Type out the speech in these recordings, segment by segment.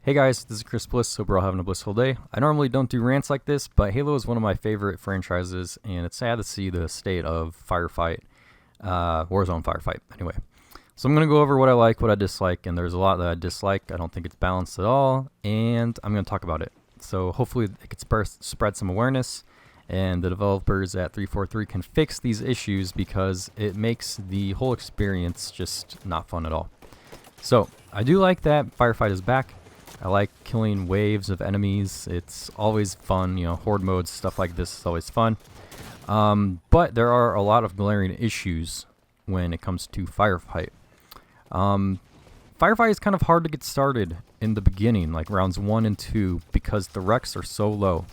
Hey guys, this is Chris Bliss. Hope you're all having a blissful day. I normally don't do rants like this, but Halo is one of my favorite franchises, and it's sad to see the state of Firefight, Warzone Firefight. Anyway, so I'm going to go over what I like, what I dislike, and there's a lot that I dislike. I don't think it's balanced at all, and I'm going to talk about it. So hopefully it could spread some awareness, and the developers at 343 can fix these issues because it makes the whole experience just not fun at all. So I do like that Firefight is back. I like killing waves of enemies. It's always fun, horde modes, stuff like this is always fun. But there are a lot of glaring issues when it comes to Firefight. Firefight is kind of hard to get started in the beginning, like rounds 1 and 2, because the recs are so low.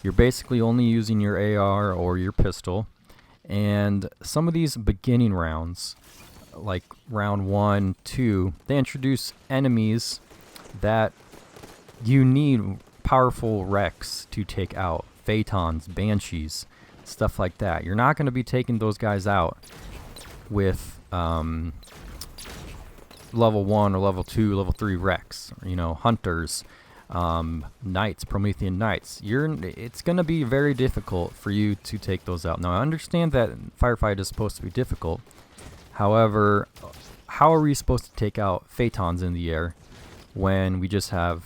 You're basically only using your AR or your pistol, and some of these beginning rounds, like round 1, 2, they introduce enemies that you need powerful recs to take out. Phaetons, Banshees, stuff like that. You're not going to be taking those guys out with level 1 or level 2, level 3 recs. Hunters, Knights, Promethean Knights. It's going to be very difficult for you to take those out. Now, I understand that Firefight is supposed to be difficult. However, how are we supposed to take out Phaetons in the air when we just have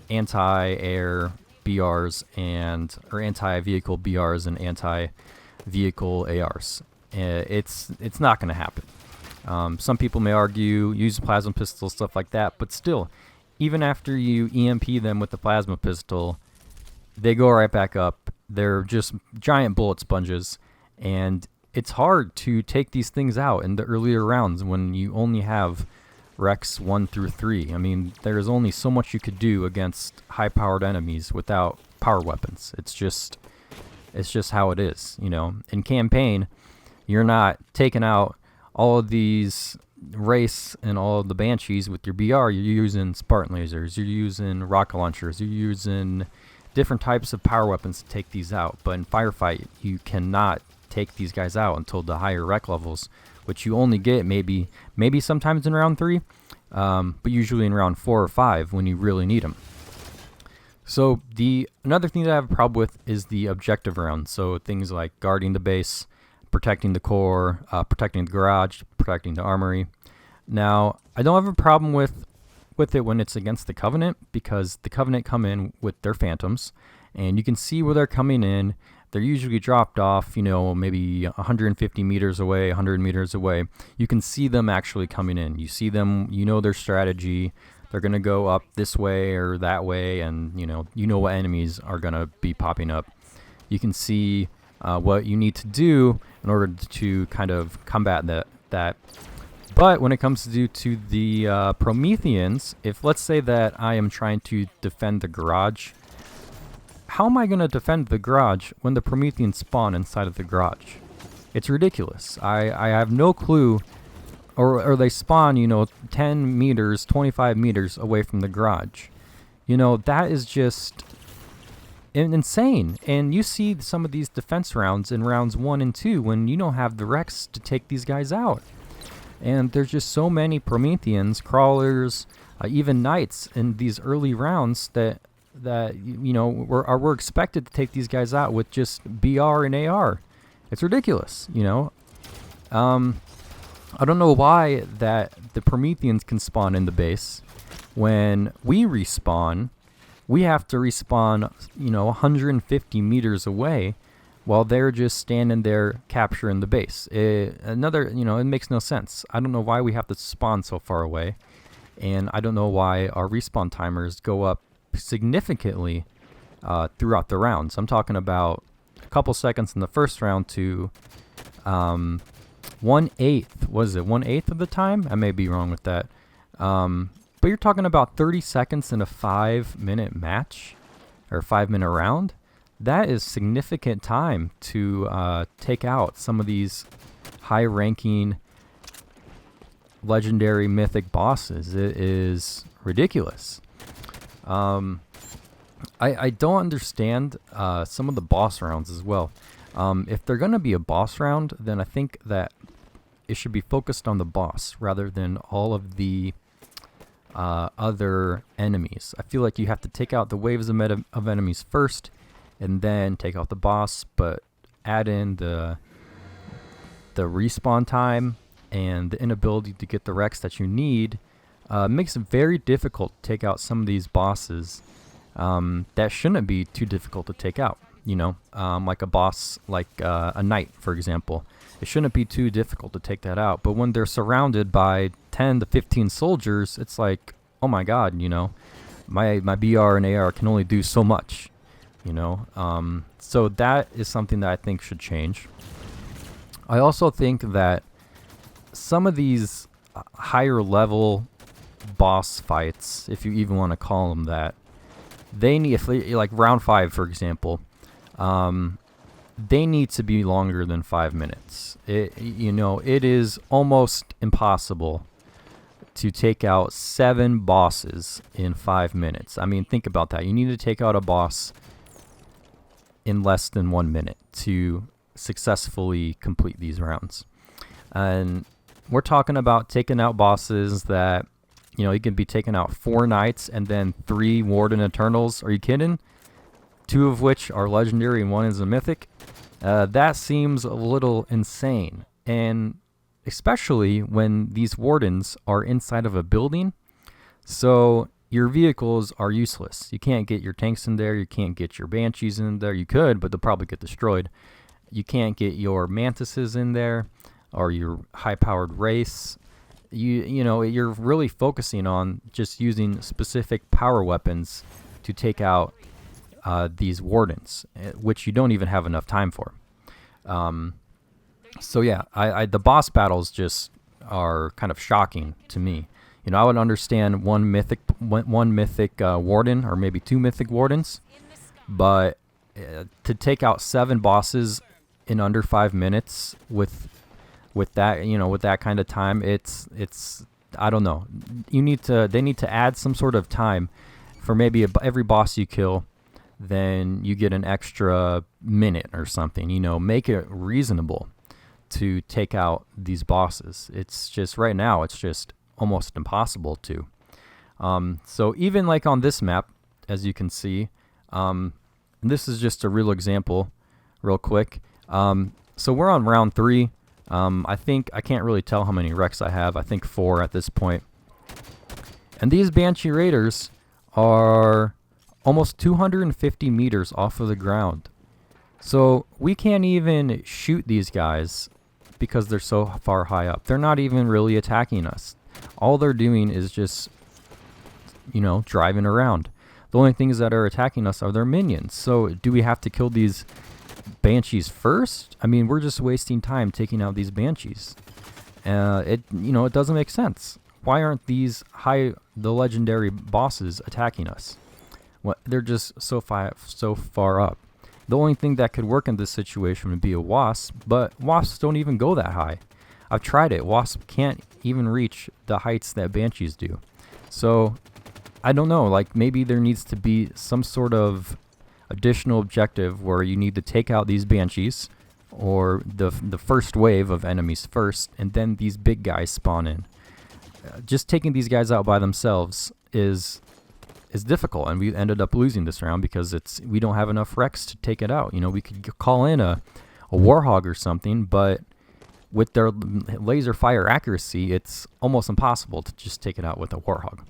anti-air BRs or anti-vehicle BRs and anti-vehicle ARs? It's not going to happen. Some people may argue use a plasma pistol, stuff like that, but still, even after you EMP them with the plasma pistol, they go right back up. They're just giant bullet sponges, and it's hard to take these things out in the earlier rounds when you only have Recs 1 through 3. I mean, there's only so much you could do against high-powered enemies without power weapons. It's just how it is, In campaign, you're not taking out all of these Wraiths and all of the Banshees with your BR. You're using Spartan lasers, you're using rocket launchers, you're using different types of power weapons to take these out. But in Firefight, you cannot take these guys out until the higher rec levels, which you only get maybe sometimes in round 3, but usually in round 4 or 5 when you really need them. So another thing that I have a problem with is the objective round. So things like guarding the base, protecting the core, protecting the garage, protecting the armory. Now, I don't have a problem with it when it's against the Covenant, because the Covenant come in with their Phantoms, and you can see where they're coming in. They're usually dropped off, maybe 150 meters away, 100 meters away. You can see them actually coming in. You see them, their strategy. They're going to go up this way or that way, and you know what enemies are going to be popping up. You can see what you need to do in order to kind of combat that. But when it comes to the Prometheans, if let's say that I am trying to defend the garage, how am I going to defend the garage when the Prometheans spawn inside of the garage? It's ridiculous. I have no clue. Or they spawn, 10 meters, 25 meters away from the garage. That is just insane. And you see some of these defense rounds in rounds 1 and 2 when you don't have the Rex to take these guys out. And there's just so many Prometheans, crawlers, even Knights in these early rounds that we're expected to take these guys out with just BR and AR. It's ridiculous, I don't know why that the Prometheans can spawn in the base. When we respawn, we have to respawn, 150 meters away, while they're just standing there capturing the base. It makes no sense. I don't know why we have to spawn so far away, and I don't know why our respawn timers go up significantly throughout the rounds. I'm talking about a couple seconds in the first round to 1/8. Was it 1/8 of the time? I may be wrong with that. But you're talking about 30 seconds in a 5-minute match or 5-minute round. That is significant time to take out some of these high-ranking legendary mythic bosses. It is ridiculous. I don't understand some of the boss rounds as well. If they're going to be a boss round, then I think that it should be focused on the boss rather than all of the other enemies. I feel like you have to take out the waves of enemies first, and then take out the boss, but add in the respawn time and the inability to get the wrecks that you need makes it very difficult to take out some of these bosses that shouldn't be too difficult to take out. You know, like a boss like a knight, for example. It shouldn't be too difficult to take that out. But when they're surrounded by 10 to 15 soldiers, it's like, oh my god, you know, my BR and AR can only do so much, you know. So that is something that I think should change. I also think that some of these higher level boss fights, if you even want to call them that, they need, if they, like round 5 for example, they need to be longer than 5 minutes. You know, it is almost impossible to take out 7 bosses in 5 minutes. I mean, think about that. You need to take out a boss in less than 1 minute to successfully complete these rounds. And we're talking about taking out bosses that, you know, you can be taking out 4 knights and then 3 Warden Eternals. Are you kidding? 2 of which are legendary and 1 is a mythic. That seems a little insane. And especially when these wardens are inside of a building. So your vehicles are useless. You can't get your tanks in there. You can't get your banshees in there. You could, but they'll probably get destroyed. You can't get your mantises in there or your high-powered race. You know, you're really focusing on just using specific power weapons to take out these wardens, which you don't even have enough time for. So yeah, the boss battles just are kind of shocking to me. You know, I would understand one mythic warden or maybe 2 mythic wardens, but to take out 7 bosses in under 5 minutes with that, you know, with that kind of time, it's I don't know. They need to add some sort of time for maybe every boss you kill, then you get an extra minute or something. You know, make it reasonable to take out these bosses. It's just right now, it's just almost impossible to. So even like on this map, as you can see, and this is just a real example, real quick. So we're on round 3. I think I can't really tell how many wrecks I have. I think 4 at this point. And these Banshee Raiders are almost 250 meters off of the ground. So we can't even shoot these guys because they're so far high up. They're not even really attacking us. All they're doing is just, you know, driving around. The only things that are attacking us are their minions. So do we have to kill these Banshees first? I mean, we're just wasting time taking out these Banshees. You know, it doesn't make sense. Why aren't these the legendary bosses attacking us? Well, they're just so far up. The only thing that could work in this situation would be a wasp, but wasps don't even go that high. I've tried it. Wasps can't even reach the heights that Banshees do. So I don't know, like maybe there needs to be some sort of additional objective where you need to take out these Banshees or the first wave of enemies first, and then these big guys spawn in. Just taking these guys out by themselves is difficult, and we ended up losing this round because we don't have enough wrecks to take it out. You know, we could call in a Warhog or something, but with their laser fire accuracy, it's almost impossible to just take it out with a Warhog.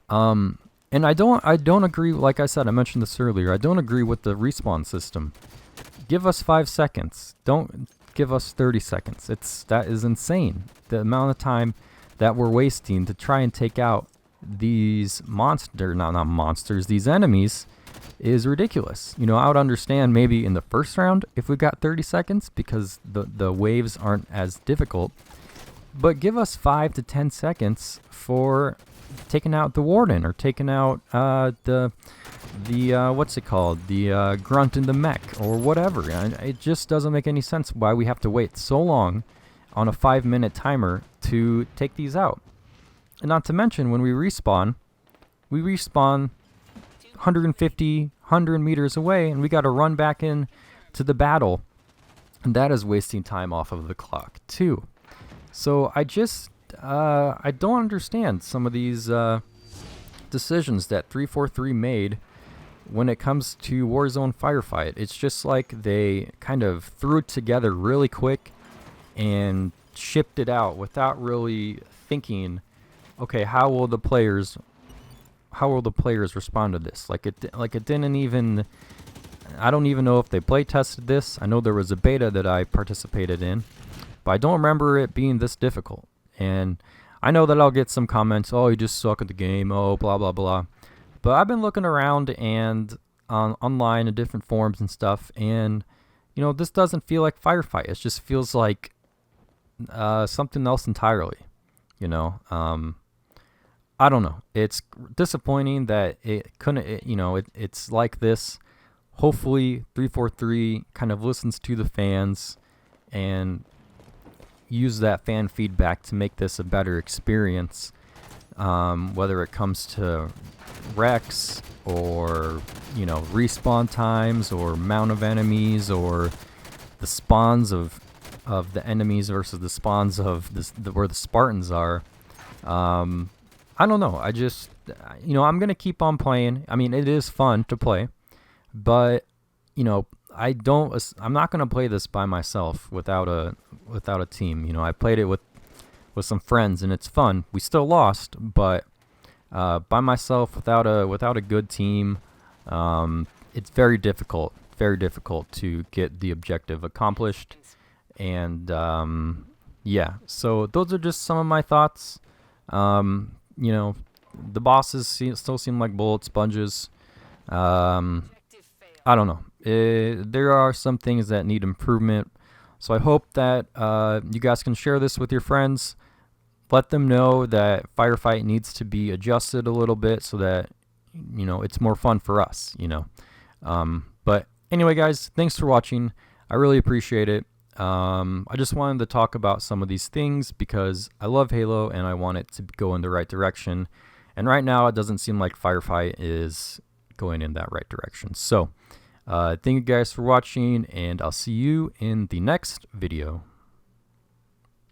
And I don't agree, like I said, I mentioned this earlier, I don't agree with the respawn system. Give us 5 seconds. Don't give us 30 seconds. That is insane. The amount of time that we're wasting to try and take out these not monsters, these enemies is ridiculous. You know, I would understand maybe in the first round if we got 30 seconds because the waves aren't as difficult, but give us 5 to 10 seconds for taking out the warden or taking out the what's it called, the grunt in the mech or whatever. It just doesn't make any sense why we have to wait so long on a 5-minute timer to take these out. And not to mention, when we respawn 150, 100 meters away, and we got to run back in to the battle. And that is wasting time off of the clock, too. So I just, I don't understand some of these decisions that 343 made when it comes to Warzone Firefight. It's just like they kind of threw it together really quick and shipped it out without really thinking, okay, how will the players respond to this? Like it didn't even, I don't even know if they play tested this. I know there was a beta that I participated in, but I don't remember it being this difficult. And I know that I'll get some comments, oh, you just suck at the game, oh, blah, blah, blah. But I've been looking around and online in different forums and stuff, and, you know, this doesn't feel like Firefight. It just feels like something else entirely, you know. I don't know. It's disappointing that it couldn't, it's like this. Hopefully 343 kind of listens to the fans and use that fan feedback to make this a better experience, whether it comes to wrecks or, you know, respawn times or amount of enemies or the spawns of the enemies versus the spawns of where the Spartans are. I don't know. I just, you know, I'm going to keep on playing. I mean, it is fun to play, but, you know, I'm not going to play this by myself without a team. You know, I played it with some friends and it's fun. We still lost, but by myself without a good team, it's very difficult to get the objective accomplished. And yeah, so those are just some of my thoughts. You know, the bosses still seem like bullet sponges. I don't know. There are some things that need improvement. So I hope that you guys can share this with your friends. Let them know that Firefight needs to be adjusted a little bit so that, you know, it's more fun for us, you know. But anyway, guys, thanks for watching. I really appreciate it. I just wanted to talk about some of these things because I love Halo and I want it to go in the right direction. And right now, it doesn't seem like Firefight is going in that right direction. So, thank you guys for watching, and I'll see you in the next video.